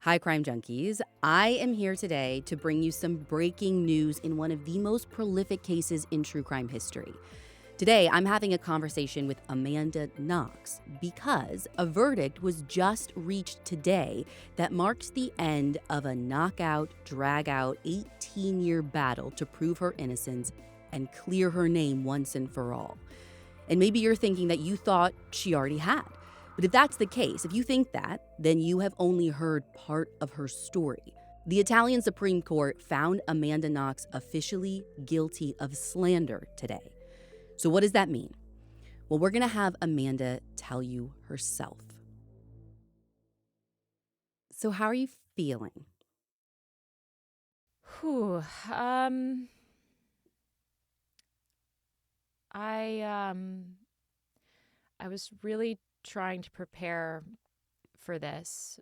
Hi, Crime Junkies. I am here today to bring you some breaking news in one of the most prolific cases in true crime history. Today, I'm having a conversation with Amanda Knox because a verdict was just reached today that marks the end of a knockout, drag-out 18-year battle to prove her innocence and clear her name once and for all. And maybe you're thinking that you thought she already had. But if that's the case, if you think that, then you have only heard part of her story. The Italian Supreme Court found Amanda Knox officially guilty of slander today. So what does that mean? Well, we're going to have Amanda tell you herself. So how are you feeling? Whew. I was really trying to prepare for this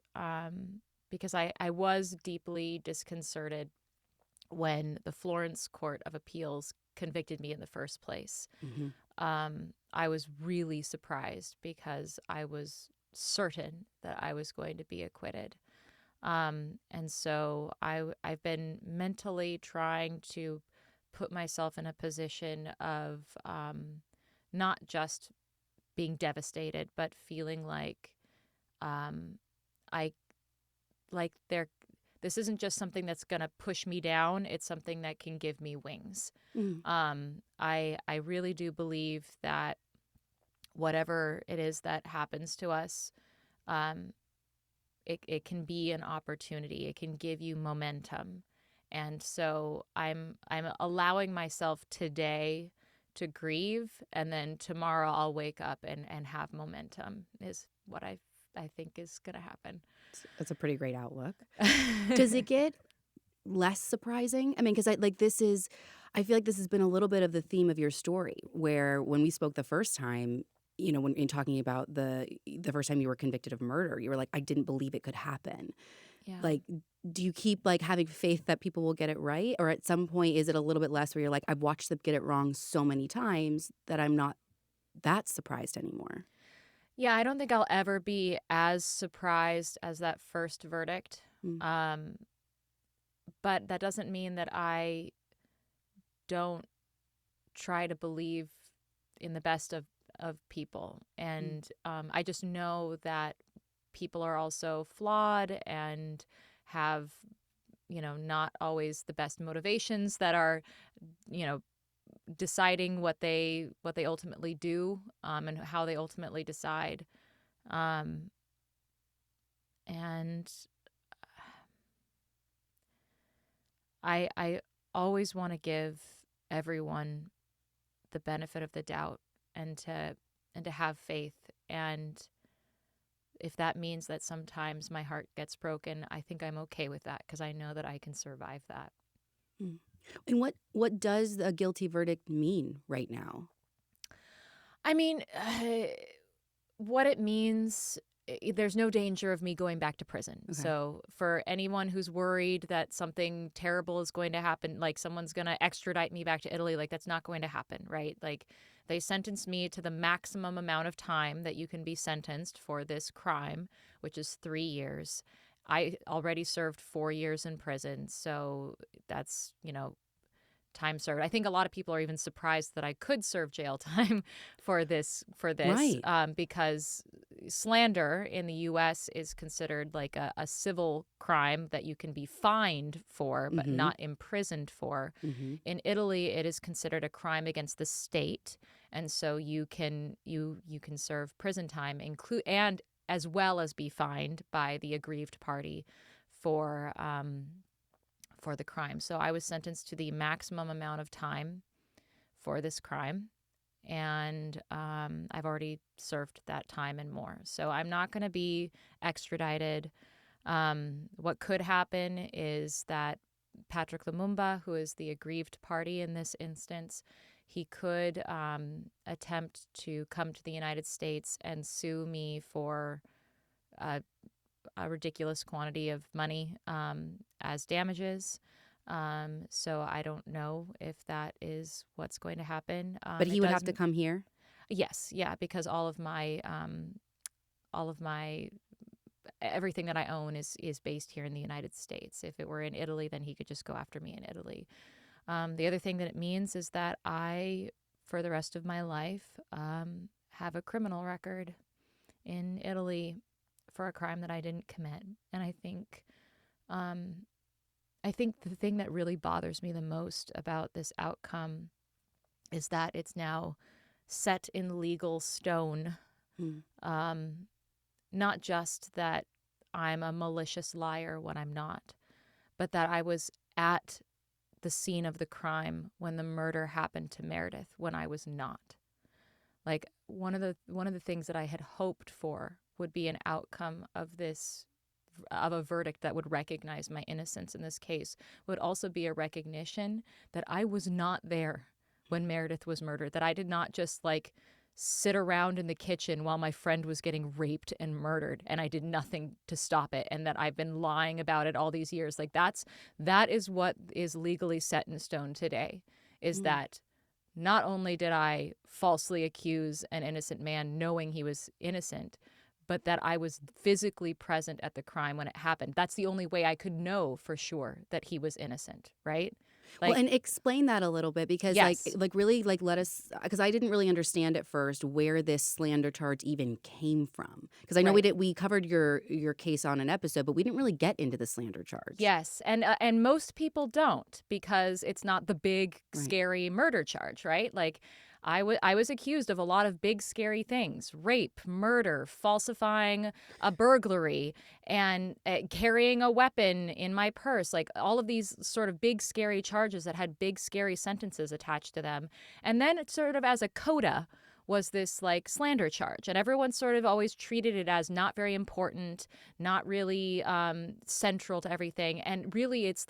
because I was deeply disconcerted when the Florence Court of Appeals convicted me in the first place. Mm-hmm. I was really surprised because I was certain that I was going to be acquitted. And so I've been mentally trying to put myself in a position of not just being devastated, but feeling like I like there. This isn't just something that's going to push me down. It's something that can give me wings. Mm-hmm. I really do believe that whatever it is that happens to us, um, it can be an opportunity. It can give you momentum. And so I'm allowing myself today to grieve, and then tomorrow I'll wake up and have momentum is what I think is going to happen. That's a pretty great outlook. Does it get less surprising? I mean, because I feel like this has been a little bit of the theme of your story, where when we spoke the first time, when in talking about the first time you were convicted of murder, you were like, I didn't believe it could happen. Yeah. Like, do you keep having faith that people will get it right? Or at some point, is it a little bit less where you're like, I've watched them get it wrong so many times that I'm not that surprised anymore? Yeah, I don't think I'll ever be as surprised as that first verdict. Mm. Um, but that doesn't mean that I don't try to believe in the best of people. Mm. And I just know that people are also flawed and have, not always the best motivations that are, you know, deciding what they ultimately do, and how they ultimately decide. Um, and I always want to give everyone the benefit of the doubt and to have faith. And if that means that sometimes my heart gets broken, I think I'm okay with that because I know that I can survive that. Mm. And what does a guilty verdict mean right now? I mean, what it means, there's no danger of me going back to prison. Okay. So for anyone who's worried that something terrible is going to happen, like someone's going to extradite me back to Italy, like that's not going to happen, right? Like they sentenced me to the maximum amount of time that you can be sentenced for this crime, which is 3 years. I already served 4 years in prison, so that's, time served. I think a lot of people are even surprised that I could serve jail time for this, Right. because slander in the U.S. is considered like a civil crime that you can be fined for, but Mm-hmm. not imprisoned for. Mm-hmm. In Italy, it is considered a crime against the state, and so you can serve prison time, and as well as be fined by the aggrieved party for for the crime. So I was sentenced to the maximum amount of time for this crime. And I've already served that time and more. So I'm not going to be extradited. What could happen is that Patrick Lumumba, who is the aggrieved party in this instance, he could attempt to come to the United States and sue me for uh, a ridiculous quantity of money as damages. So I don't know if that is what's going to happen. But It he would does, have to come here. yes, yeah, because all of my everything that I own is based here in the United States. If it were in Italy, then he could just go after me in Italy. The other thing that it means is that I, for the rest of my life, have a criminal record in Italy for a crime that I didn't commit. And I think the thing that really bothers me the most about this outcome is that it's now set in legal stone. Not just that I'm a malicious liar when I'm not, but that I was at the scene of the crime when the murder happened to Meredith when I was not. Like one of the things that I had hoped for would be an outcome of a verdict that would recognize my innocence in this case, would also be a recognition that I was not there when Meredith was murdered, that I did not just like sit around in the kitchen while my friend was getting raped and murdered and I did nothing to stop it, and that I've been lying about it all these years. Like that is what is legally set in stone today, is that not only did I falsely accuse an innocent man knowing he was innocent, but that I was physically present at the crime when it happened. That's the only way I could know for sure that he was innocent, right? Well, and explain that a little bit, because Yes. really let us, because I didn't really understand at first where this slander charge even came from. Because I know we covered your case on an episode, but we didn't really get into the slander charge. Yes, and most people don't, because it's not the big scary murder charge, right? Like I was accused of a lot of big scary things: rape, murder, falsifying a burglary, and carrying a weapon in my purse. Like all of these sort of big scary charges that had big scary sentences attached to them. And then it's sort of as a coda was this like slander charge, and everyone sort of always treated it as not very important, not really central to everything. And really it's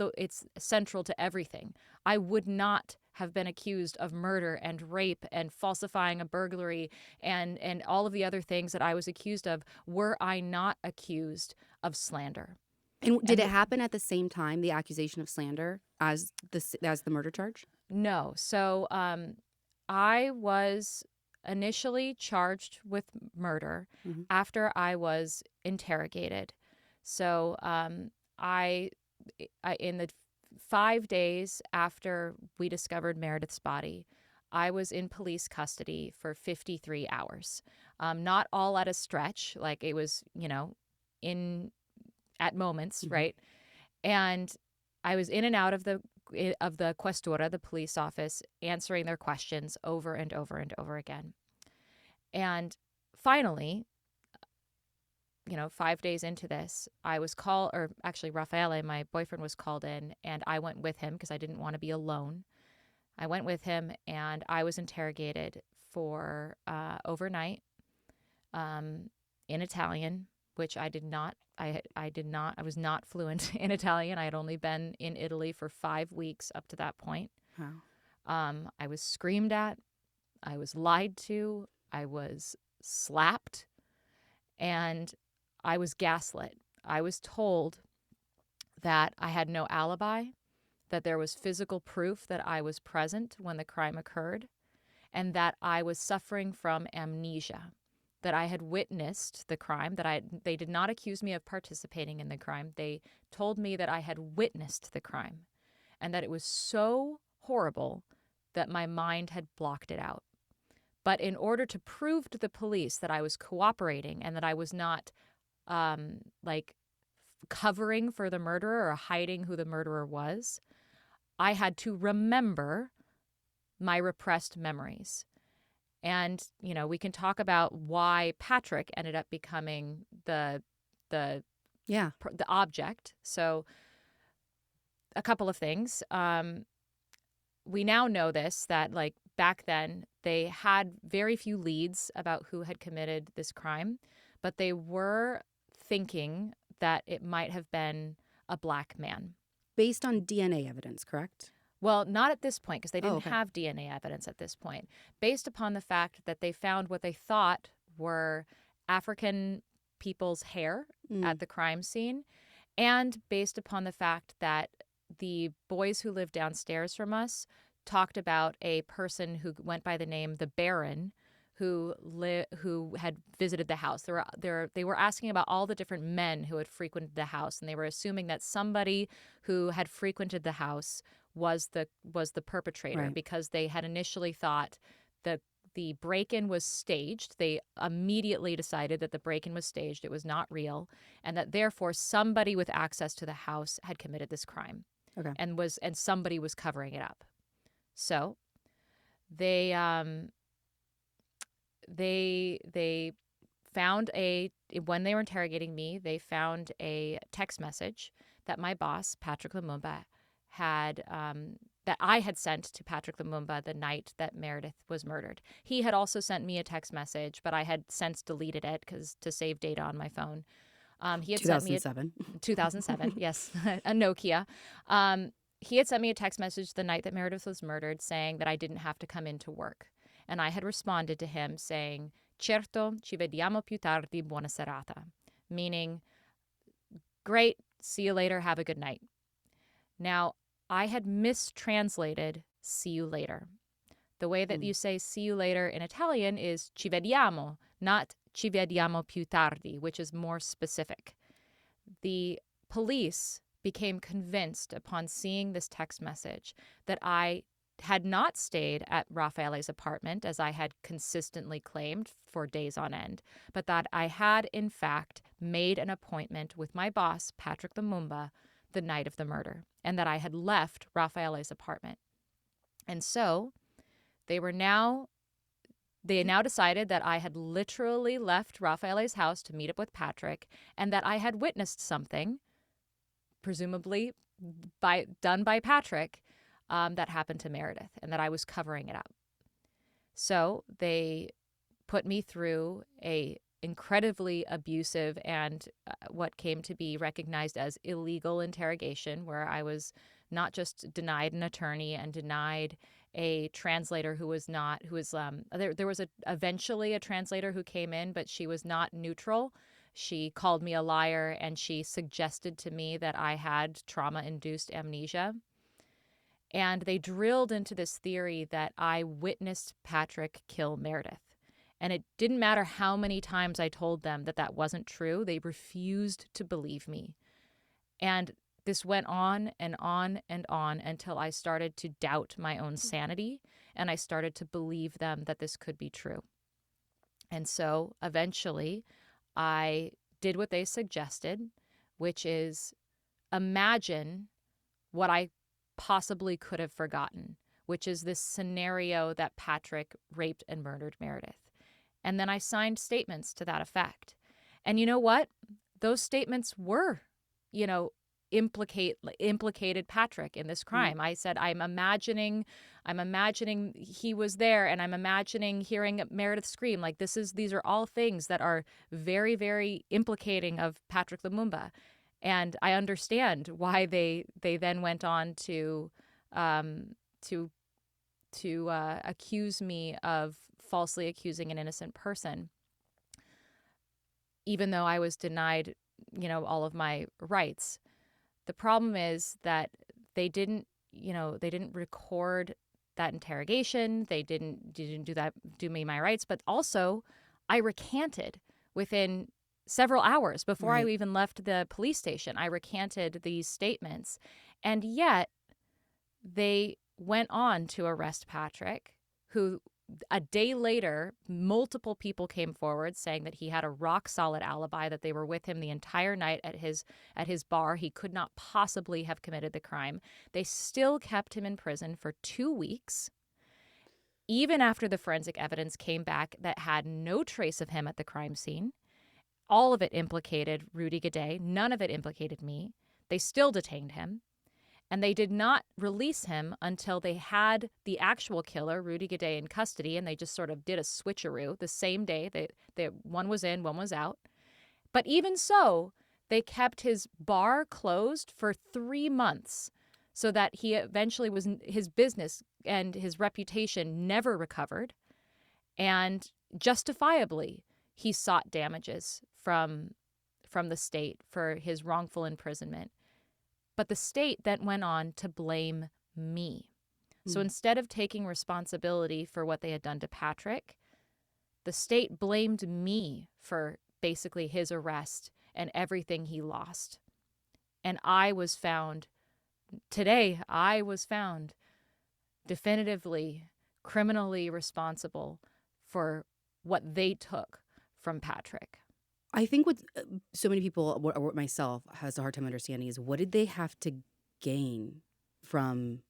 central to everything. I would not have been accused of murder and rape and falsifying a burglary and all of the other things that I was accused of were I not accused of slander. And did it happen at the same time, the accusation of slander, as the murder charge? No. So I was initially charged with murder after I was interrogated. So I in the 5 days after we discovered Meredith's body, I was in police custody for 53 hours. Not all at a stretch, like it was, at moments, right? And I was in and out of the questura, the police office, answering their questions over and over and over again. And finally, 5 days into this, I was called, or actually Raffaele, my boyfriend, was called in, and I went with him because I didn't want to be alone. I went with him, and I was interrogated for overnight in Italian, which I did not. I was not fluent in Italian. I had only been in Italy for 5 weeks up to that point. Wow. I was screamed at. I was lied to. I was slapped. And I was gaslit. I was told that I had no alibi, that there was physical proof that I was present when the crime occurred, and that I was suffering from amnesia, that I had witnessed the crime, that they did not accuse me of participating in the crime. They told me that I had witnessed the crime and that it was so horrible that my mind had blocked it out. But in order to prove to the police that I was cooperating and that I was not covering for the murderer or hiding who the murderer was, I had to remember my repressed memories. And, we can talk about why Patrick ended up becoming the object. So a couple of things. We now know this, that back then they had very few leads about who had committed this crime, but they were thinking that it might have been a black man. Based on DNA evidence, correct? Well, not at this point, because they didn't have DNA evidence at this point. Based upon the fact that they found what they thought were African people's hair at the crime scene, and based upon the fact that the boys who lived downstairs from us talked about a person who went by the name the Baron, who had visited the house. They were asking about all the different men who had frequented the house, and they were assuming that somebody who had frequented the house was the perpetrator, Right. because they had initially thought that the break-in was staged. They immediately decided that the break-in was staged. It was not real, and that therefore somebody with access to the house had committed this crime, Okay. and somebody was covering it up. So they found when they were interrogating me, they found a text message that my boss, Patrick Lumumba, had that I had sent to Patrick Lumumba the night that Meredith was murdered. He had also sent me a text message, but I had since deleted it to save data on my phone. He had sent me 2007. 2007, yes, a Nokia. He had sent me a text message the night that Meredith was murdered saying that I didn't have to come into work. And I had responded to him saying, "Certo, ci vediamo più tardi, buona serata," meaning, "Great, see you later, have a good night." Now, I had mistranslated "see you later." The way that you say "see you later" in Italian is "ci vediamo," not "ci vediamo più tardi," which is more specific. The police became convinced upon seeing this text message that I had not stayed at Raffaele's apartment, as I had consistently claimed for days on end, but that I had, in fact, made an appointment with my boss, Patrick Lumumba, the night of the murder, and that I had left Raffaele's apartment. And so they now decided that I had literally left Raffaele's house to meet up with Patrick, and that I had witnessed something, presumably done by Patrick, that happened to Meredith, and that I was covering it up. So they put me through a incredibly abusive and what came to be recognized as illegal interrogation, where I was not just denied an attorney and denied a translator there was eventually a translator who came in, but she was not neutral. She called me a liar, and she suggested to me that I had trauma-induced amnesia. And they drilled into this theory that I witnessed Patrick kill Meredith. And it didn't matter how many times I told them that that wasn't true. They refused to believe me. And this went on and on and on until I started to doubt my own sanity, and I started to believe them that this could be true. And so eventually I did what they suggested, which is imagine what I possibly could have forgotten, which is this scenario that Patrick raped and murdered Meredith. And then I signed statements to that effect. And you know what? Those statements were, implicated Patrick in this crime. I said, I'm imagining he was there, and I'm imagining hearing Meredith scream. Like these are all things that are very, very implicating of Patrick Lumumba. And I understand why they then went on to accuse me of falsely accusing an innocent person, even though I was denied, all of my rights. The problem is that they didn't record that interrogation. They didn't do me my rights, but also I recanted within several hours before I even left the police station. I recanted these statements, and yet they went on to arrest Patrick, who a day later, multiple people came forward saying that he had a rock-solid alibi, that they were with him the entire night at his bar. He could not possibly have committed the crime. They still kept him in prison for 2 weeks, even after the forensic evidence came back that had no trace of him at the crime scene. All of it implicated Rudy Guedet. None of it implicated me. They still detained him. And they did not release him until they had the actual killer, Rudy Guedet, in custody, and they just sort of did a switcheroo the same day. One was in, one was out. But even so, they kept his bar closed for 3 months so that he eventually his business and his reputation never recovered. And justifiably, he sought damages from the state for his wrongful imprisonment. But the state then went on to blame me. So instead of taking responsibility for what they had done to Patrick, The state blamed me for basically his arrest and everything he lost. And I was found definitively criminally responsible for what they took from Patrick. I think what so many people, or myself, has a hard time understanding is what did they have to gain from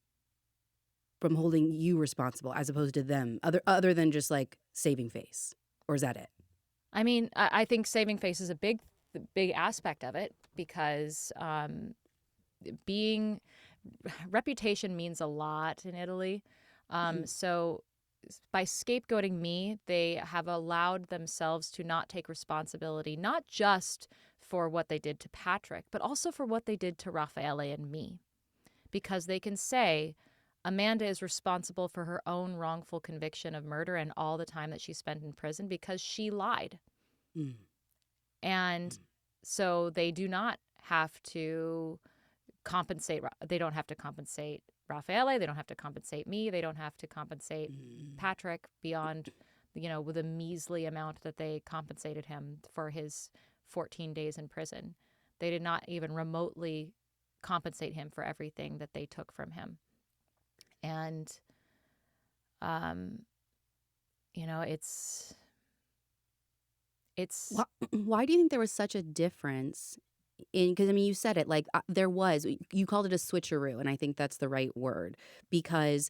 holding you responsible as opposed to them, other than just like saving face, or is that it? I mean, I think saving face is a big aspect of it because being reputation means a lot in Italy. So by scapegoating me, they have allowed themselves to not take responsibility, not just for what they did to Patrick, but also for what they did to Raffaele and me. Because they can say Amanda is responsible for her own wrongful conviction of murder and all the time that she spent in prison because she lied. Mm. And so they do not have to compensate. They don't have to compensate Raffaele. They don't have to compensate me. They don't have to compensate Patrick beyond, with a measly amount that they compensated him for his 14 days in prison. They did not even remotely compensate him for everything that they took from him. And, it's Why do you think there was such a difference because I mean, you said it like you called it a switcheroo, and I think that's the right word because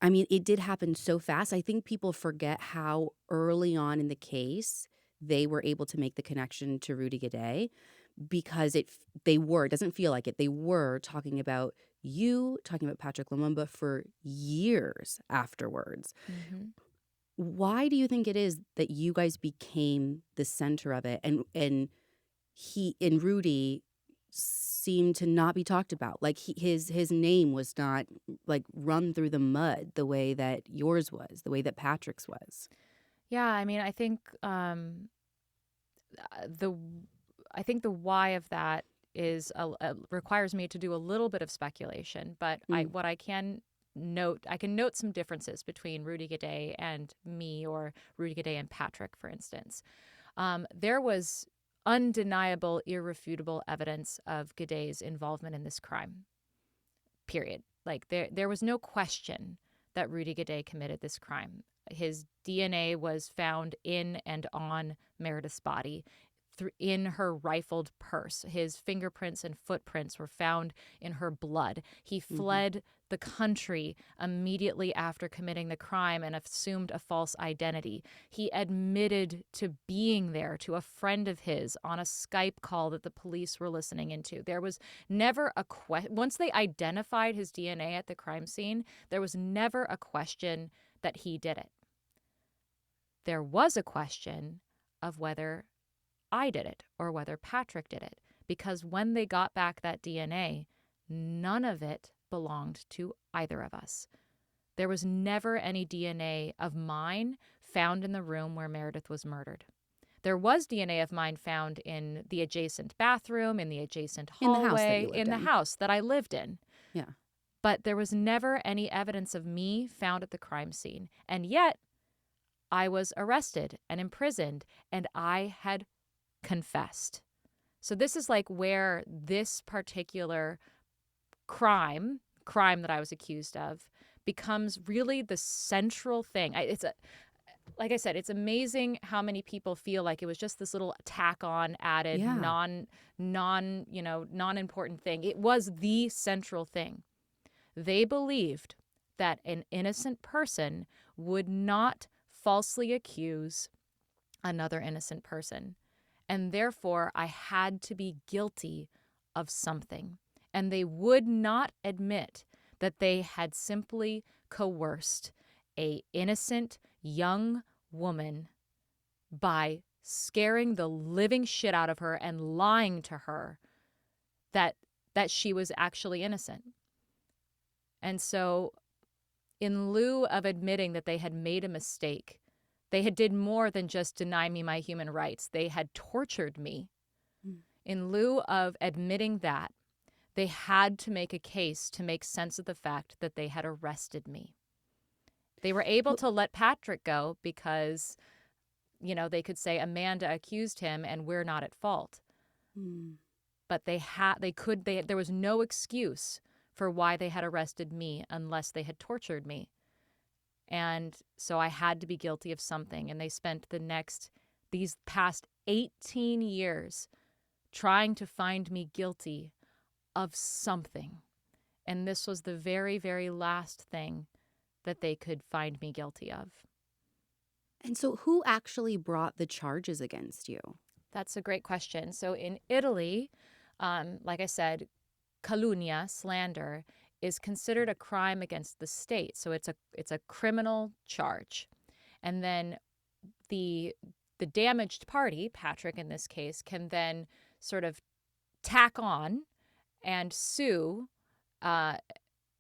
I mean, it did happen so fast. I think people forget how early on in the case they were able to make the connection to Rudy Gaudet because it doesn't feel like it. They were talking about Patrick Lumumba for years afterwards. Mm-hmm. Why do you think it is that you guys became the center of it and he and Rudy seemed to not be talked about? Like his name was not like run through the mud the way that yours was, the way that Patrick's was. Yeah, I mean, I think the why of that is requires me to do a little bit of speculation, but I can note some differences between Rudy Gaudet and me, or Rudy Gaudet and Patrick, for instance. There was undeniable, irrefutable evidence of Gaudet's involvement in this crime. Period. Like there was no question that Rudy Gaudet committed this crime. His DNA was found in and on Meredith's body, in her rifled purse. His fingerprints and footprints were found in her blood. He fled the country immediately after committing the crime and assumed a false identity. He admitted to being there to a friend of his on a Skype call that the police were listening into. There was never a question. Once they identified his DNA at the crime scene, there was never a question that he did it. There was a question of whether I did it or whether Patrick did it, because when they got back that DNA, none of it belonged to either of us. There was never any DNA of mine found in the room where Meredith was murdered. There was DNA of mine found in the adjacent bathroom, in the adjacent hallway, in the house that I lived in. Yeah. But there was never any evidence of me found at the crime scene. And yet, I was arrested and imprisoned, and I had confessed. So this is like where this particular crime that I was accused of becomes really the central thing. Like I said, it's amazing how many people feel like it was just this little tack on added non-important thing. It was the central thing. They believed that an innocent person would not falsely accuse another innocent person. And therefore, I had to be guilty of something. And they would not admit that they had simply coerced an innocent young woman by scaring the living shit out of her and lying to her that she was actually innocent. And so, in lieu of admitting that they had made a mistake, they had did more than just deny me my human rights. They had tortured me. In lieu of admitting that, they had to make a case to make sense of the fact that they had arrested me. They were able to let Patrick go because they could say Amanda accused him and we're not at fault. Mm. But there was no excuse for why they had arrested me unless they had tortured me. And so I had to be guilty of something. And they spent these past 18 years trying to find me guilty of something. And this was the very, very last thing that they could find me guilty of. And so who actually brought the charges against you? That's a great question. So in Italy, like I said, calunnia, slander, is considered a crime against the state. So it's a criminal charge. And then the damaged party, Patrick in this case, can then sort of tack on and sue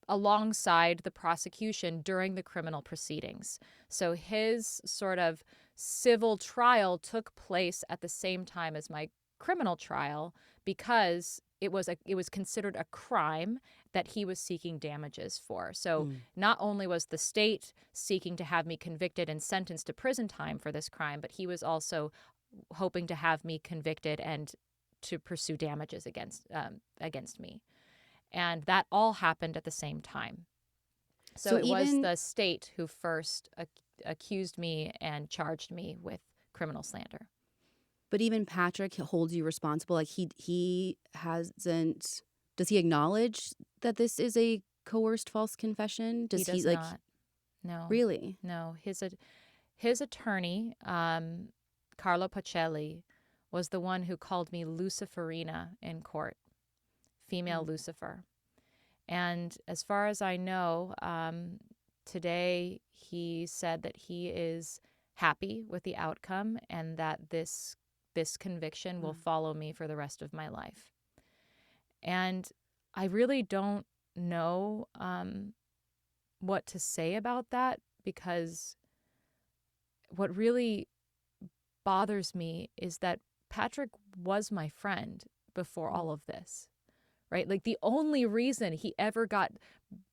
alongside the prosecution during the criminal proceedings. So his sort of civil trial took place at the same time as my criminal trial because it was considered a crime that he was seeking damages for. So not only was the state seeking to have me convicted and sentenced to prison time for this crime, but he was also hoping to have me convicted and to pursue damages against me. And that all happened at the same time. So it was the state who first accused me and charged me with criminal slander. But even Patrick holds you responsible. Like he hasn't. Does he acknowledge that this is a coerced false confession? He does not. No. Really? No. His attorney, Carlo Pacelli, was the one who called me Luciferina in court, female Lucifer. And as far as I know, today he said that he is happy with the outcome and that this conviction will follow me for the rest of my life. And I really don't know what to say about that, because what really bothers me is that Patrick was my friend before all of this, right? Like the only reason he ever got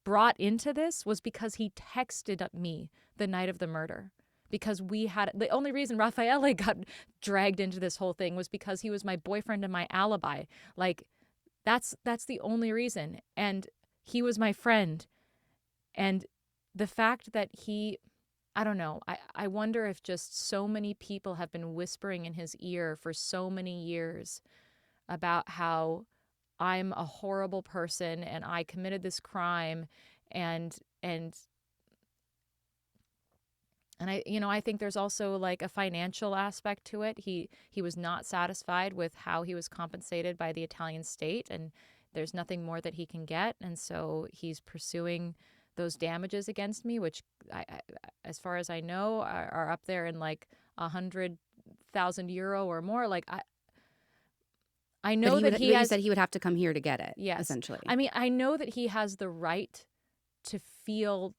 brought into this was because he texted me the night of the murder. Because the only reason Raffaele got dragged into this whole thing was because he was my boyfriend and my alibi. Like, that's the only reason. And he was my friend. And the fact that I don't know, I wonder if just so many people have been whispering in his ear for so many years about how I'm a horrible person and I committed this crime and I think there's also like a financial aspect to it. He was not satisfied with how he was compensated by the Italian state, and there's nothing more that he can get. And so he's pursuing those damages against me, which as far as I know, are up there in like 100,000 euro or more. Like I know that he said he would have to come here to get it. Yes. Essentially. I mean, I know that he has the right to feel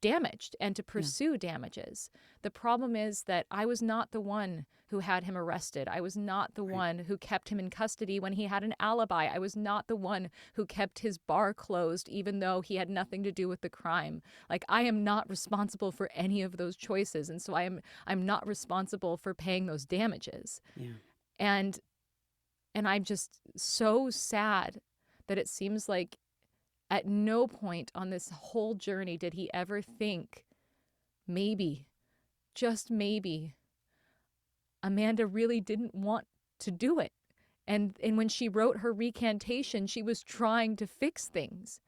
damaged and to pursue damages. The problem is that I was not the one who had him arrested. I was not the one who kept him in custody when he had an alibi. I was not the one who kept his bar closed even though he had nothing to do with the crime. Like, I am not responsible for any of those choices, and so I'm not responsible for paying those damages. Yeah. And I'm just so sad that it seems like at no point on this whole journey did he ever think, maybe, just maybe, Amanda really didn't want to do it. And when she wrote her recantation, she was trying to fix things.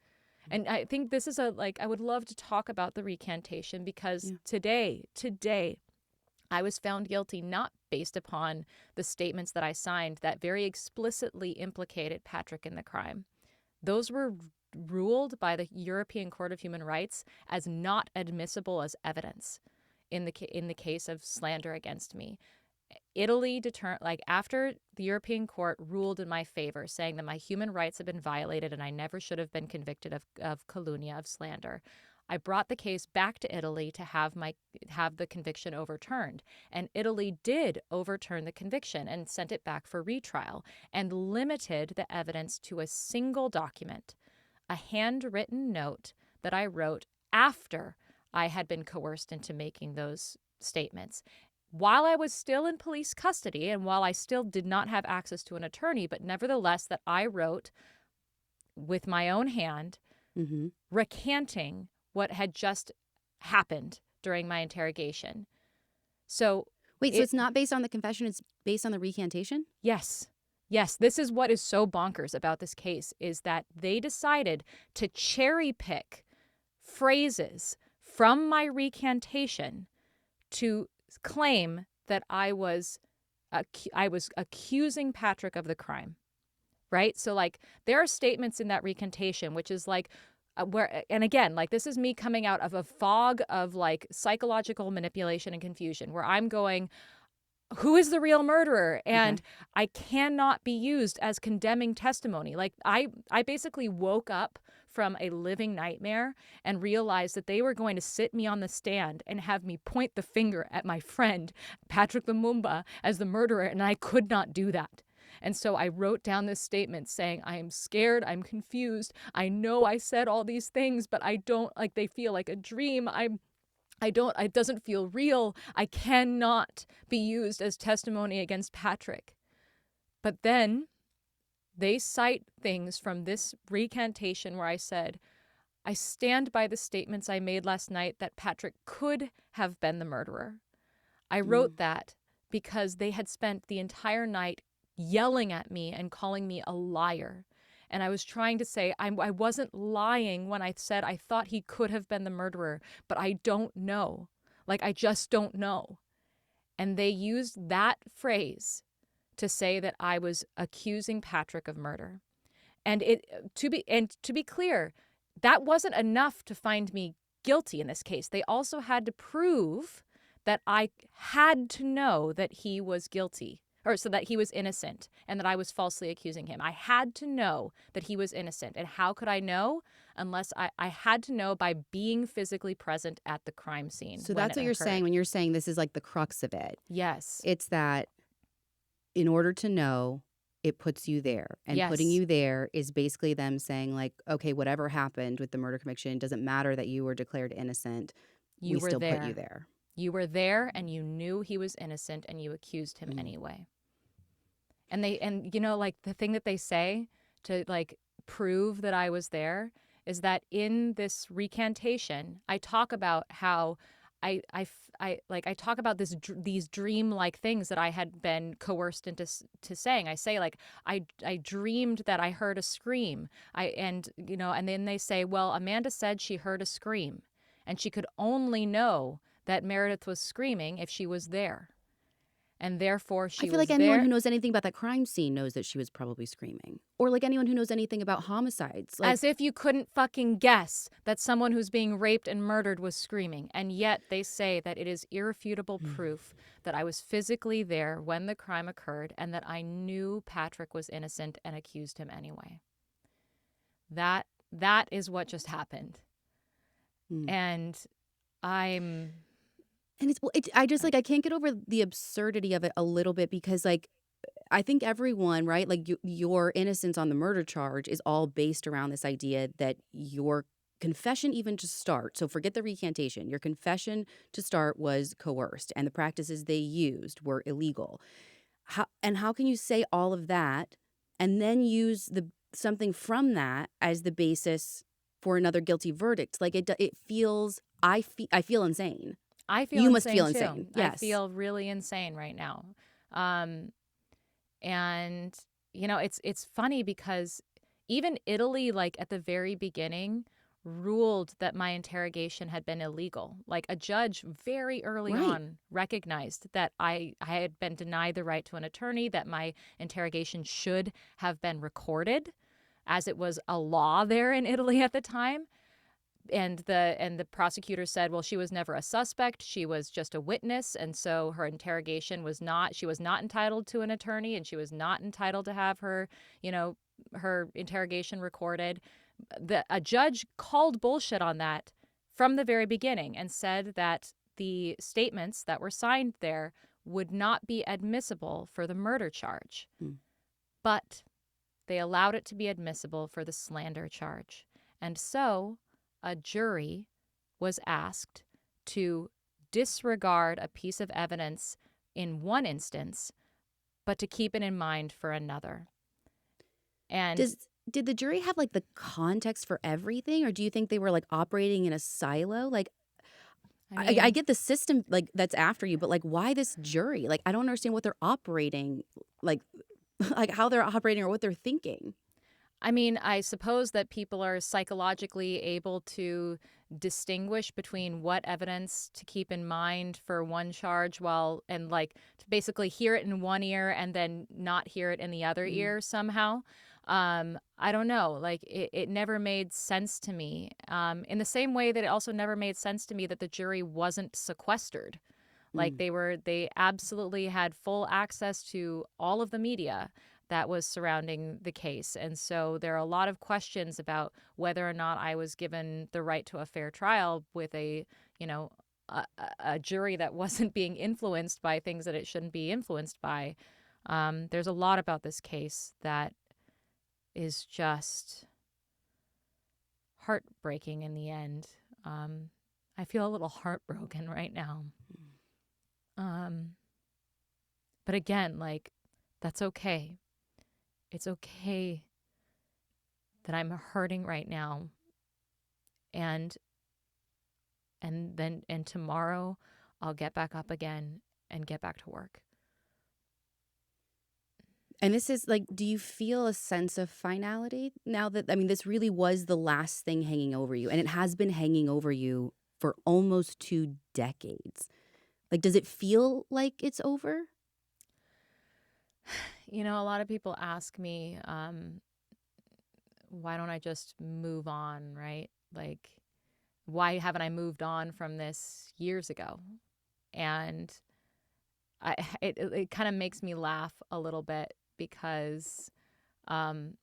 And I think this is I would love to talk about the recantation because today, I was found guilty not based upon the statements that I signed that very explicitly implicated Patrick in the crime. Those were ruled by the European Court of Human Rights as not admissible as evidence in the case of slander against me. Italy after the European Court ruled in my favor, saying that my human rights had been violated and I never should have been convicted of calunnia, of slander, I brought the case back to Italy to have the conviction overturned. And Italy did overturn the conviction and sent it back for retrial and limited the evidence to a single document, a handwritten note that I wrote after I had been coerced into making those statements. while I was still in police custody and while I still did not have access to an attorney, but nevertheless that I wrote with my own hand Mm-hmm. recanting what had just happened during my interrogation. So Wait, so it's not based on the confession, it's based on the recantation? yes. Yes, this is what is so bonkers about this case is that they decided to cherry pick phrases from my recantation to claim that I was accusing Patrick of the crime. Right? So like there are statements in that recantation which is like where, and again, like this is me coming out of a fog of like psychological manipulation and confusion where I'm going, who is the real murderer? And Okay. I cannot be used as condemning testimony. Like I basically woke up from a living nightmare and realized that they were going to sit me on the stand and have me point the finger at my friend, Patrick Lumumba, as the murderer. And I could not do that. And so I wrote down this statement saying, I am scared, I'm confused. I know I said all these things, but I don't, like, they feel like a dream. It doesn't feel real. I cannot be used as testimony against Patrick. But then they cite things from this recantation where I said, I stand by the statements I made last night that Patrick could have been the murderer. I wrote that because they had spent the entire night yelling at me and calling me a liar. And I was trying to say I wasn't lying when I said I thought he could have been the murderer, but I don't know. Like, I just don't know. And they used that phrase to say that I was accusing Patrick of murder. And to be clear, that wasn't enough to find me guilty in this case. They also had to prove that I had to know that he was guilty, or so that he was innocent and that I was falsely accusing him. I had to know that he was innocent. And how could I know? Unless I had to know by being physically present at the crime scene. So when that's it what you're occurred. saying when you're saying this is like the crux of it. Yes. It's that in order to know, it puts you there. And putting Yes. you there is basically them saying, like, okay, whatever happened with the murder conviction, it doesn't matter that you were declared innocent. You We were still put there. you there. You were there and you knew he was innocent and you accused him anyway. And you know, like the thing that they say to like prove that I was there is that in this recantation, I talk about how I talk about these dream-like things that I had been coerced into to saying. I say like I dreamed that I heard a scream. And then they say, well, Amanda said she heard a scream, and she could only know that Meredith was screaming if she was there, and therefore I she feel was like anyone there. who knows anything about that crime scene knows that she was probably screaming. Or like anyone who knows anything about homicides. Like, As if you couldn't fucking guess that someone who's being raped and murdered was screaming. And yet they say that it is irrefutable proof that I was physically there when the crime occurred and that I knew Patrick was innocent and accused him anyway. That is what just happened. And I'm... And I just like, I can't get over the absurdity of it a little bit because like, I think everyone, right? Like your innocence on the murder charge is all based around this idea that your confession, even to start, so forget the recantation, your confession to start was coerced and the practices they used were illegal. How can you say all of that and then use something from that as the basis for another guilty verdict? Like it feels, I feel insane. I feel You insane must feel too. insane. Yes. I feel really insane right now. And you know, it's funny because even Italy, like at the very beginning, ruled that my interrogation had been illegal. Like a judge very early Right. on recognized that I had been denied the right to an attorney, that my interrogation should have been recorded, as it was a law there in Italy at the time. And the prosecutor said, well, she was never a suspect. She was just a witness. And so her interrogation she was not entitled to an attorney, and she was not entitled to have her interrogation recorded. A judge called bullshit on that from the very beginning and said that the statements that were signed there would not be admissible for the murder charge. But they allowed it to be admissible for the slander charge. And so a jury was asked to disregard a piece of evidence in one instance, but to keep it in mind for another. And Did the jury have like the context for everything, or do you think they were like operating in a silo? Like, I I mean, get the system like that's after you, but like, why this jury? Like, I don't understand what they're operating, like, like how they're operating or what they're thinking. I suppose that people are psychologically able to distinguish between what evidence to keep in mind for one charge and like to basically hear it in one ear and then not hear it in the other Mm, ear somehow. I don't know. Like it never made sense to me. In the same way that it also never made sense to me that the jury wasn't sequestered. Like mm. they absolutely had full access to all of the media that was surrounding the case. And so there are a lot of questions about whether or not I was given the right to a fair trial with you know, a jury that wasn't being influenced by things that it shouldn't be influenced by. There's a lot about this case that is just heartbreaking in the end. I feel a little heartbroken right now. Um, but again, like, that's okay. It's okay that I'm hurting right now. And and tomorrow I'll get back up again and get back to work. And this is like, do you feel a sense of finality now that, I mean, this really was the last thing hanging over you, and it has been hanging over you for almost 2 decades. Like, does it feel like it's over? A lot of people ask me, why don't I just move on, right? Like, why haven't I moved on from this years ago? And it kind of makes me laugh a little bit because um,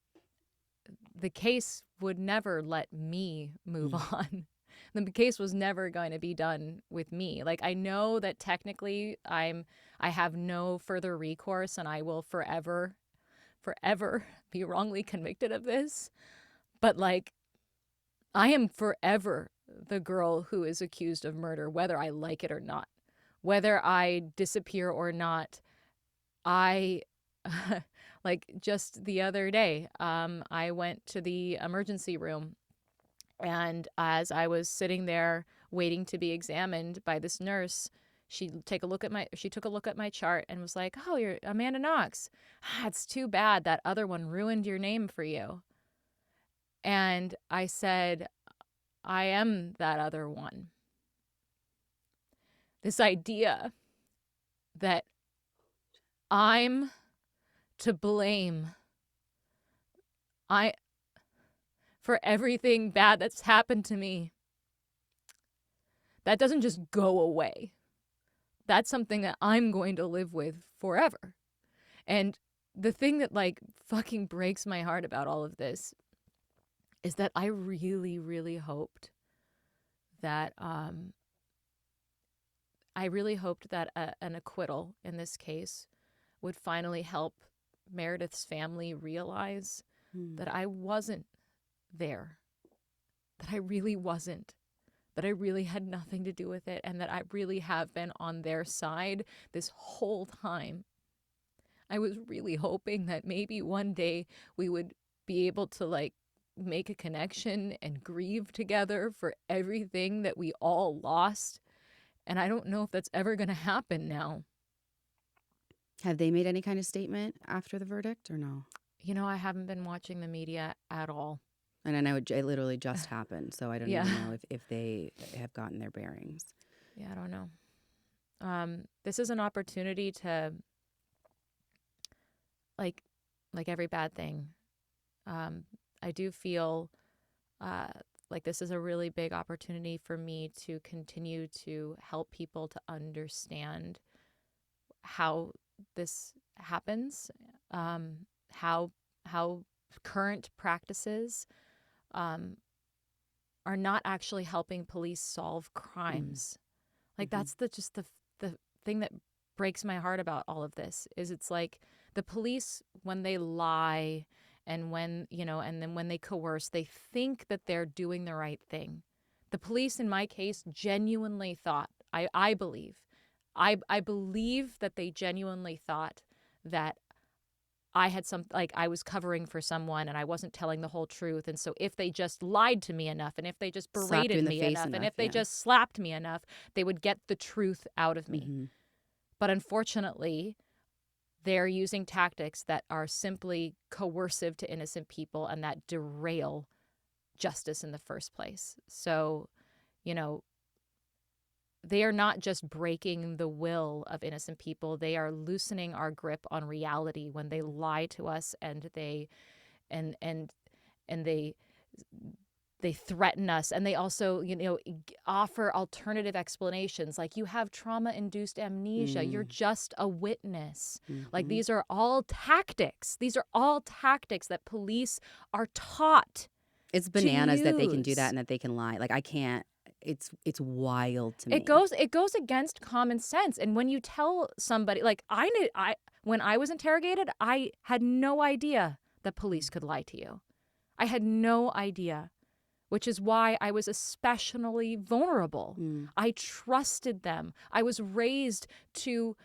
the case would never let me move Mm. on. The case was never going to be done with me. Like, I know that technically I have no further recourse and I will forever be wrongly convicted of this. But like, I am forever the girl who is accused of murder, whether I like it or not, whether I disappear or not. I like just the other day, I went to the emergency room, and as I was sitting there waiting to be examined by this nurse, she took a look at my chart and was like, "Oh, you're Amanda Knox. It's too bad that other one ruined your name for you." And I said, "I am that other one." This idea that I'm to blame I for everything bad that's happened to me, that doesn't just go away. That's something that I'm going to live with forever. And the thing that like fucking breaks my heart about all of this is that I really, really hoped that an acquittal in this case would finally help Meredith's family realize Mm. that I wasn't there, that I really wasn't, that I really had nothing to do with it, and that I really have been on their side this whole time. I was really hoping that maybe one day we would be able to like make a connection and grieve together for everything that we all lost. And I don't know if that's ever going to happen now. Have they made any kind of statement after the verdict or no? I haven't been watching the media at all. And I know it literally just happened, so I don't Yeah. even know if they have gotten their bearings. Yeah, I don't know. This is an opportunity to, like every bad thing. I do feel uh, like this is a really big opportunity for me to continue to help people to understand how this happens, how current practices um, are not actually helping police solve Mm. crimes. Like Mhm. that's the thing that breaks my heart about all of this is it's like the police when they lie and and then when they coerce, they think that they're doing the right thing. The police in my case genuinely thought I believe. I believe that they genuinely thought that I had I was covering for someone and I wasn't telling the whole truth. And so if they just lied to me enough, and if they just Slapped you berated in the me face enough, and enough, if they yeah. just slapped me enough, they would get the truth out of me. Mm-hmm. But unfortunately, they're using tactics that are simply coercive to innocent people and that derail justice in the first place. So, you know, they are not just breaking the will of innocent people. They are loosening our grip on reality when they lie to us and they and and and they threaten us, and they also, offer alternative explanations like, you have trauma-induced amnesia, you're just a witness. Like, Mm-hmm. these are all tactics. These are all tactics that police are taught It's to bananas that they can do that use. and that they can lie. Like, I can't. It's wild to It me. goes against common sense. And when you tell somebody, like, when I was interrogated, I had no idea that police could lie to you. I had no idea, which is why I was especially vulnerable. Mm. I trusted them. I was raised to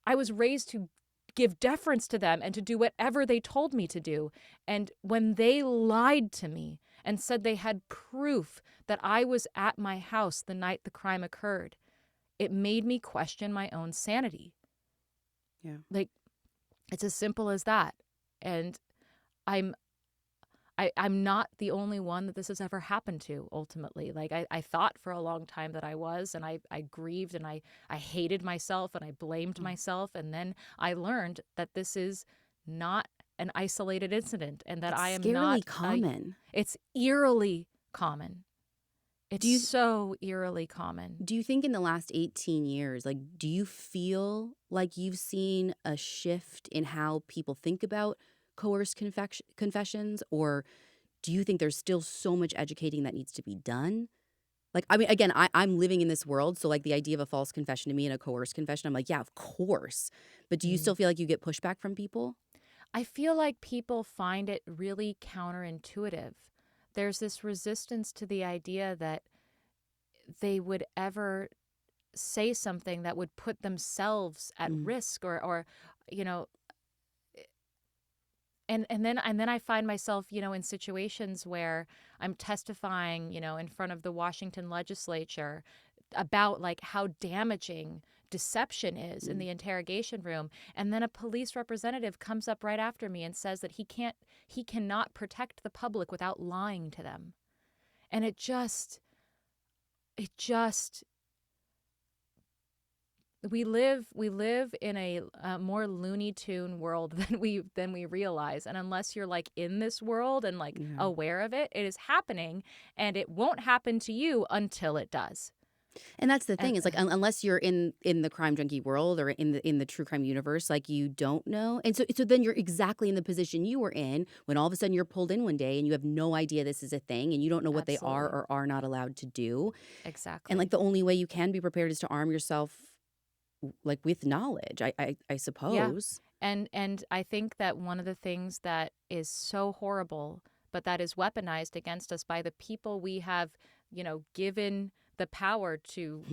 I was raised to give deference to them and to do whatever they told me to do. And when they lied to me and said they had proof that I was at my house the night the crime occurred, it made me question my own sanity. Yeah. Like, it's as simple as that. And I'm I'm not the only one that this has ever happened to, ultimately. Like, I thought for a long time that I was, and I grieved, and I hated myself, and I blamed myself. And then I learned that this is not an isolated incident, and that It's I am scarily not common. it's eerily common. It's Do you so eerily common. do you think in the last 18 years, like, do you feel like you've seen a shift in how people think about coerced confessions, or do you think there's still so much educating that needs to be done? Like, I mean, again, I'm living in this world, so, like, the idea of a false confession to me and a coerced confession, I'm like, yeah, of course. But do you still feel like you get pushback from people? I feel like people find it really counterintuitive. There's this resistance to the idea that they would ever say something that would put themselves at Mm. risk, or you know and then I find myself, in situations where I'm testifying, in front of the Washington legislature about, like, how damaging deception is in Mm. the interrogation room, and then a police representative comes up right after me and says that he cannot protect the public without lying to them. And it just we live in a more Looney Tune world than we realize. And unless you're, like, in this world and, like, Yeah. aware of it, it is happening, and it won't happen to you until it does. And that's the And thing is, like, unless you're in the crime junkie world or in the true crime universe, like, you don't know. And so then you're exactly in the position you were in when all of a sudden you're pulled in one day and you have no idea this is a thing and you don't know what they are Absolutely. or are not allowed to do. And, like, Exactly. the only way you can be prepared is to arm yourself, like, with knowledge, I Yeah. suppose. And I think that one of the things that is so horrible, but that is weaponized against us by the people we have, given the power to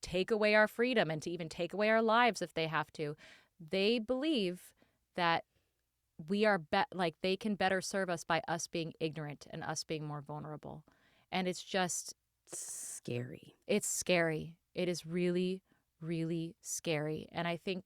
take away our freedom and to even take away our lives if they have to. They believe that we are like, they can better serve us by us being ignorant and us being more vulnerable. And it's just Scary. it's scary. It is really, really scary. And I think,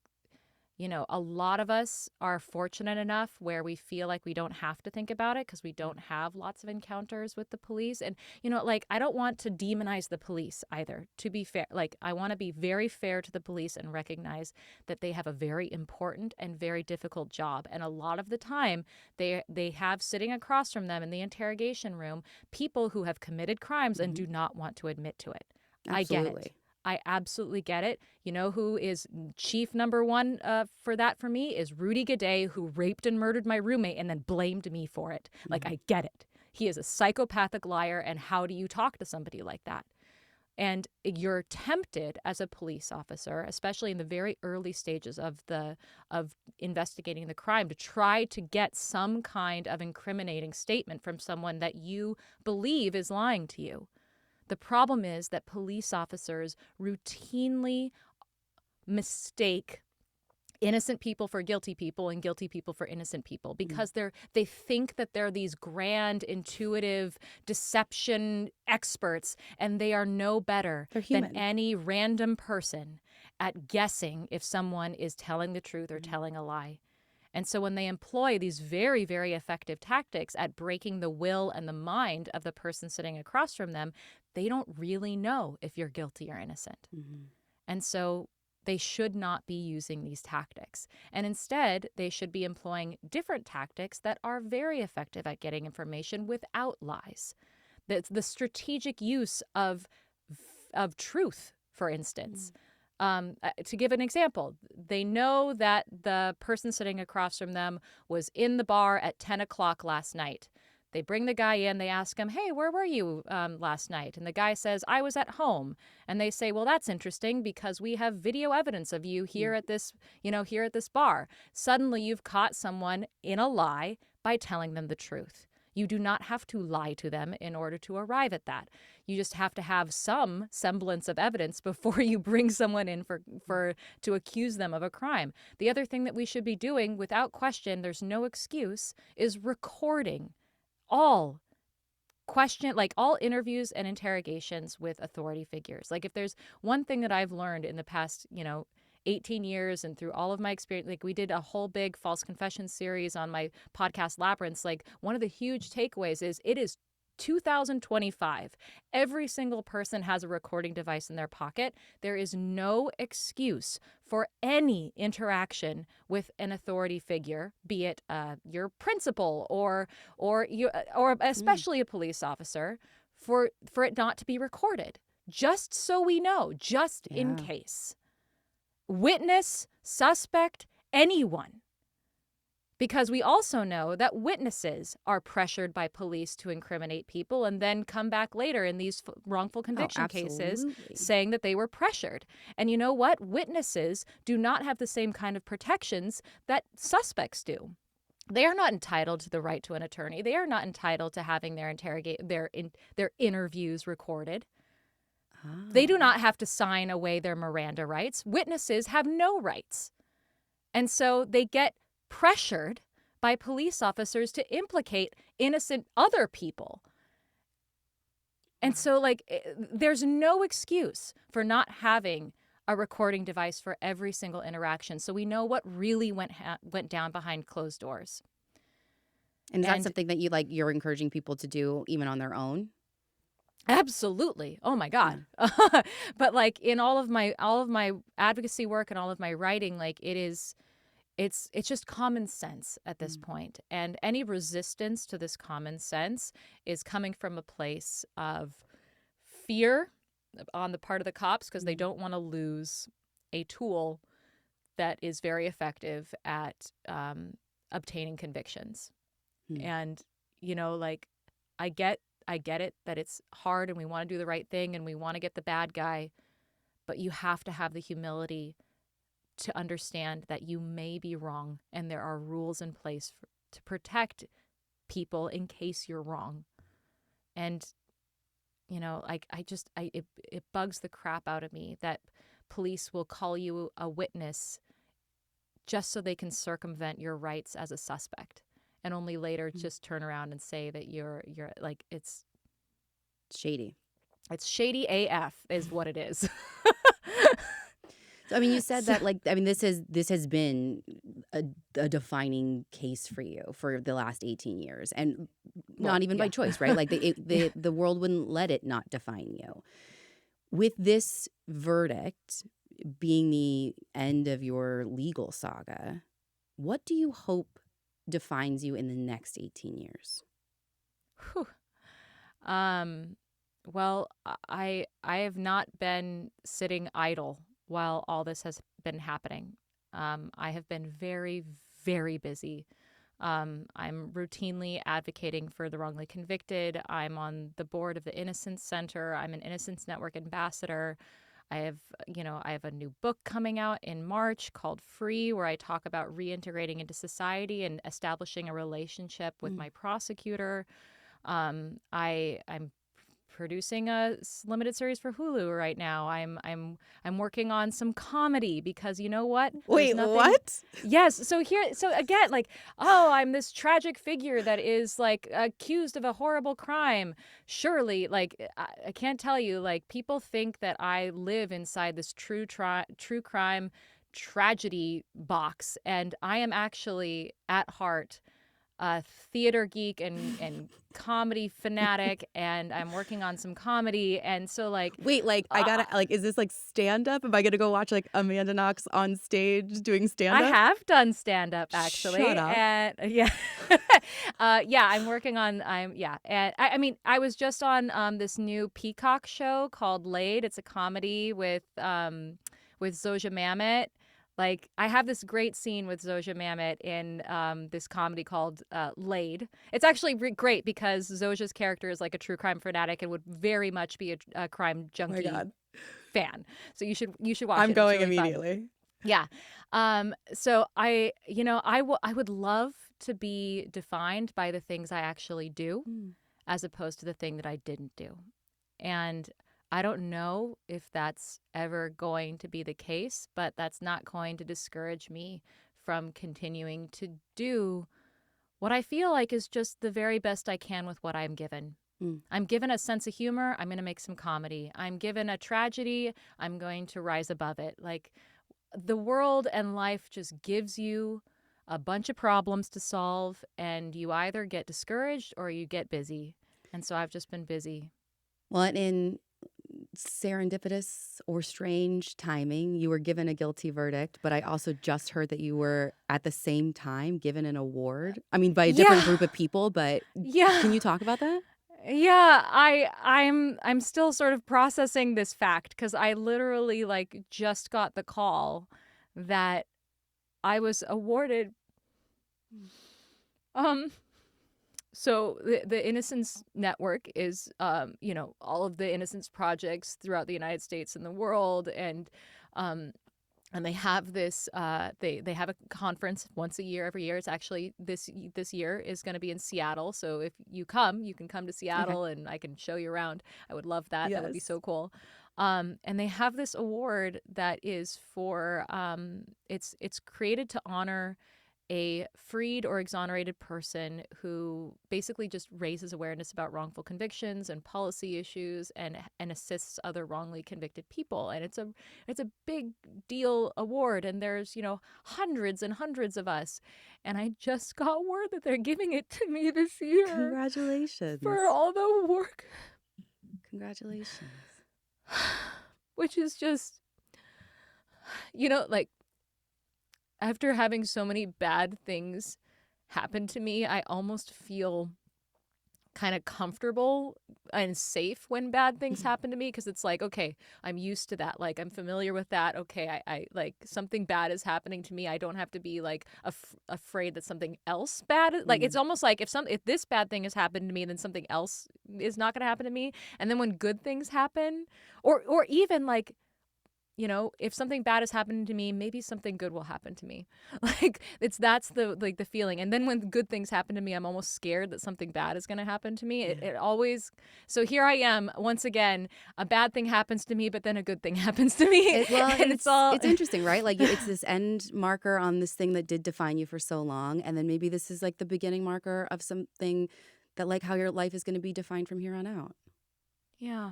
a lot of us are fortunate enough where we feel like we don't have to think about it because we don't have lots of encounters with the police. And, like, I don't want to demonize the police either, to be fair. Like, I want to be very fair to the police and recognize that they have a very important and very difficult job. And a lot of the time, they have sitting across from them in the interrogation room people who have committed crimes and do not want to admit to it. I get it. Absolutely. I absolutely get it. You know who is chief number one for that for me is Rudy Gaudet, who raped and murdered my roommate and then blamed me for it. Like, I get it. He is a psychopathic liar, and how do you talk to somebody like that? And you're tempted as a police officer, especially in the very early stages of investigating the crime, to try to get some kind of incriminating statement from someone that you believe is lying to you. The problem is that police officers routinely mistake innocent people for guilty people and guilty people for innocent people because they think that they're these grand, intuitive deception experts, and they are no better than any random person at guessing if someone is telling the truth or telling a lie. And so when they employ these very, very effective tactics at breaking the will and the mind of the person sitting across from them, they don't really know if you're guilty or innocent. And so they should not be using these tactics. And instead, they should be employing different tactics that are very effective at getting information without lies. The strategic use of truth, for instance. To give an example, they know that the person sitting across from them was in the bar at 10 o'clock last night. They bring the guy in, they ask him, hey, where were you last night? And the guy says, I was at home. And they say, well, that's interesting because we have video evidence of you here at this, here at this bar. Suddenly you've caught someone in a lie by telling them the truth. You do not have to lie to them in order to arrive at that. You just have to have some semblance of evidence before you bring someone in to accuse them of a crime. The other thing that we should be doing, without question, there's no excuse, is recording all interviews and interrogations with authority figures. Like, if there's one thing that I've learned in the past, 18 years and through all of my experience, like, we did a whole big false confession series on my podcast Labyrinths. Like, one of the huge takeaways is it is 2025. Every single person has a recording device in their pocket. There is no excuse for any interaction with an authority figure, be it your principal or especially a police officer, for it not to be recorded. Just so we know, just in case. Witness, suspect, anyone. Because we also know that witnesses are pressured by police to incriminate people and then come back later in these wrongful conviction cases saying that they were pressured. And you know what? Witnesses do not have the same kind of protections that suspects do. They are not entitled to the right to an attorney. They are not entitled to having their interviews recorded. They do not have to sign away their Miranda rights. Witnesses have no rights. And so they get pressured by police officers to implicate innocent other people. And so, there's no excuse for not having a recording device for every single interaction, so we know what really went down behind closed doors. And is that something that you're encouraging people to do even on their own? Absolutely. Oh my God. But in all of my advocacy work and all of my writing, it's just common sense at this point. And any resistance to this common sense is coming from a place of fear on the part of the cops, because they don't want to lose a tool that is very effective at obtaining convictions. And, I get it that it's hard and we want to do the right thing and we want to get the bad guy, but you have to have the humility to understand that you may be wrong and there are rules in place to protect people in case you're wrong. And, it bugs the crap out of me that police will call you a witness just so they can circumvent your rights as a suspect, and only later just turn around and say that you're it's shady. It's shady AF is what it is. So, you said that, this has been a defining case for you for the last 18 years, and not even by choice, right? The world wouldn't let it not define you. With this verdict being the end of your legal saga, what do you hope defines you in the next 18 years? Whew. Well, I have not been sitting idle while all this has been happening. I have been very, very busy. I'm routinely advocating for the wrongly convicted. I'm on the board of the Innocence Center. I'm an Innocence Network ambassador. I have a new book coming out in March called Free, where I talk about reintegrating into society and establishing a relationship with my prosecutor. I'm producing a limited series for Hulu right now. I'm working on some comedy because you know what? Wait, what? Yes. So again, like, oh, I'm this tragic figure that is like accused of a horrible crime. Surely, like, I can't tell you, like, people think that I live inside this true crime tragedy box, and I am actually at heart a theater geek and comedy fanatic, and I'm working on some comedy. And so, like, Wait, like, I gotta, like, is this like stand up? Am I gonna go watch like Amanda Knox on stage doing stand I up? have done stand up actually. Shut up. And yeah. Yeah, I'm working on and I mean, I was just on this new Peacock show called Laid. It's a comedy with Zoja Mamet. Like, I have this great scene with Zoja Mamet in this comedy called Laid. It's actually great because Zoja's character is like a true crime fanatic and would very much be a Crime Junkie fan. So you should watch it. I'm going really immediately. Fun. Yeah. So I would love to be defined by the things I actually do as opposed to the thing that I didn't do. And I don't know if that's ever going to be the case, but that's not going to discourage me from continuing to do what I feel like is just the very best I can with what I'm given. I'm given a sense of humor. I'm going to make some comedy. I'm given a tragedy. I'm going to rise above it. Like, the world and life just gives you a bunch of problems to solve, and you either get discouraged or you get busy. And so I've just been busy. Well, in serendipitous or strange timing, you were given a guilty verdict, but I also just heard that you were at the same time given an award. I mean, by a different group of people, but can you talk about that? Yeah, I'm still sort of processing this fact because I literally like just got the call that I was awarded. So the Innocence Network is, all of the Innocence projects throughout the United States and the world, and they have this. They have a conference once a year, every year. It's actually this year is going to be in Seattle. So if you can come to Seattle and I can show you around. I would love that. Yes. That would be so cool. And they have this award that is for it's created to honor a freed or exonerated person who basically just raises awareness about wrongful convictions and policy issues and assists other wrongly convicted people. And it's a big deal award, and there's, hundreds and hundreds of us. And I just got word that they're giving it to me this year. Congratulations. For all the work. Congratulations. Which is just, like, after having so many bad things happen to me, I almost feel kind of comfortable and safe when bad things happen to me, because it's like, okay, I'm used to that. Like, I'm familiar with that. Okay, I like something bad is happening to me. I don't have to be like afraid that something else bad is, like, it's almost like if this bad thing has happened to me, then something else is not going to happen to me. And then when good things happen, or even like, if something bad is happening to me, maybe something good will happen to me. Like, that's the feeling. And then when good things happen to me, I'm almost scared that something bad is going to happen to me. It always. So here I am once again. A bad thing happens to me, but then a good thing happens to me. And it's interesting, right? Like, it's this end marker on this thing that did define you for so long, and then maybe this is like the beginning marker of something that, like, how your life is going to be defined from here on out. Yeah,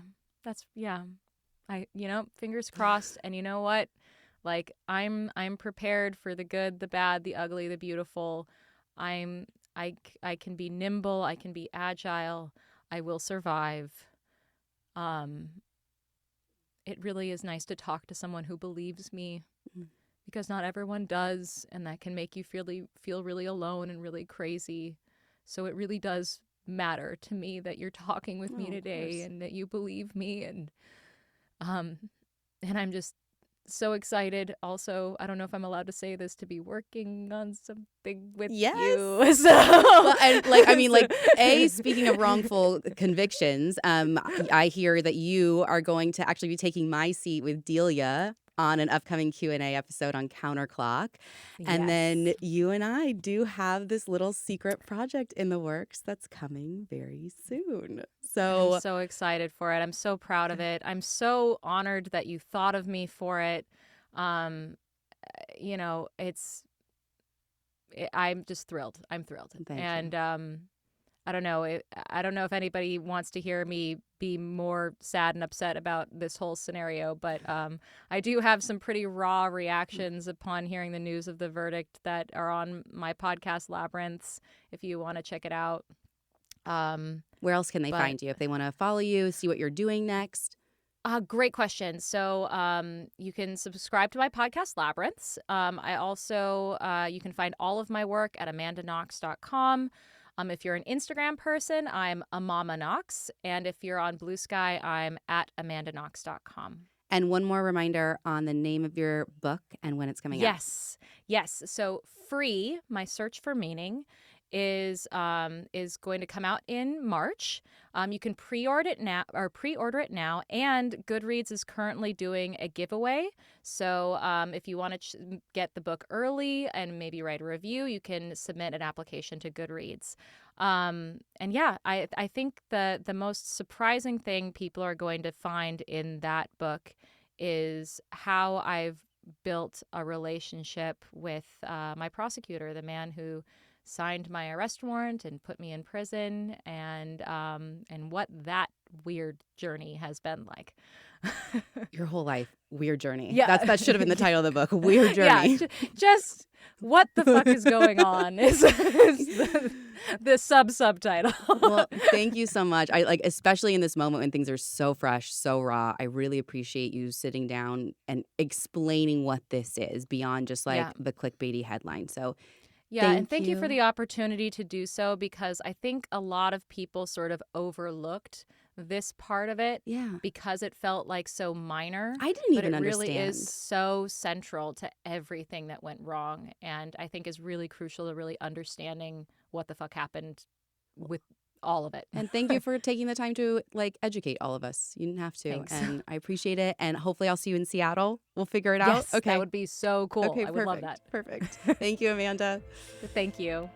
fingers crossed. And you know what? Like, I'm prepared for the good, the bad, the ugly, the beautiful. I can be nimble. I can be agile. I will survive. It really is nice to talk to someone who believes me, because not everyone does, and that can make you feel really alone and really crazy. So it really does matter to me that you're talking with me today and that you believe me. And I'm just so excited. Also, I don't know if I'm allowed to say this, to be working on something with you. So, well, and speaking of wrongful convictions, I hear that you are going to actually be taking my seat with Delia on an upcoming Q&A episode on Counterclock. And then Yes. you and I do have this little secret project in the works that's coming very soon. I'm So so excited for it. I'm so proud of it. I'm so honored that you thought of me for it. Um, you know, I'm just thrilled. I'm thrilled. Thank And you. I don't know. I don't know if anybody wants to hear me be more sad and upset about this whole scenario, but I do have some pretty raw reactions upon hearing the news of the verdict that are on my podcast, Labyrinths, if you want to check it out. Where else can they But find you if they want to follow you, see what you're doing next? Great question. So you can subscribe to my podcast, Labyrinths. I also, you can find all of my work at amandaknox.com. If you're an Instagram person, I'm Amanda Knox. And if you're on Blue Sky, I'm at amandannox.com. And one more reminder on the name of your book and when it's coming out. Yes. So Free, My Search for Meaning, is going to come out in March. You can pre-order it now, and Goodreads is currently doing a giveaway. So if you want to get the book early and maybe write a review, you can submit an application to Goodreads. And yeah, I think the most surprising thing people are going to find in that book is how I've built a relationship with my prosecutor, the man who signed my arrest warrant and put me in prison, and what that weird journey has been like. Your whole life, weird journey. Yeah. That should have been the title of the book, Weird Journey. Yeah, just what the fuck is going on is the subtitle. Well, thank you so much. I especially in this moment when things are so fresh, so raw. I really appreciate you sitting down and explaining what this is beyond just the clickbaity headline. So yeah, and thank you for the opportunity to do so, because I think a lot of people sort of overlooked this part of it because it felt like so minor. I didn't even understand. But it understand. really is so central to everything that went wrong, and I think is really crucial to really understanding what the fuck happened with all of it. And thank you for taking the time to educate all of us. You didn't have to. Thanks. And I appreciate it. And hopefully I'll see you in Seattle. We'll figure it Yes, out. Okay. that would be so cool. Okay, I would love that. Perfect. Thank you, Amanda. Thank you.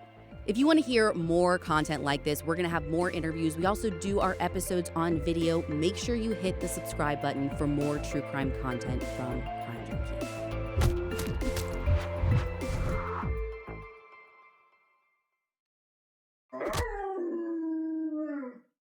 If you want to hear more content like this, we're going to have more interviews. We also do our episodes on video. Make sure you hit the subscribe button for more true crime content from Crime Junkie.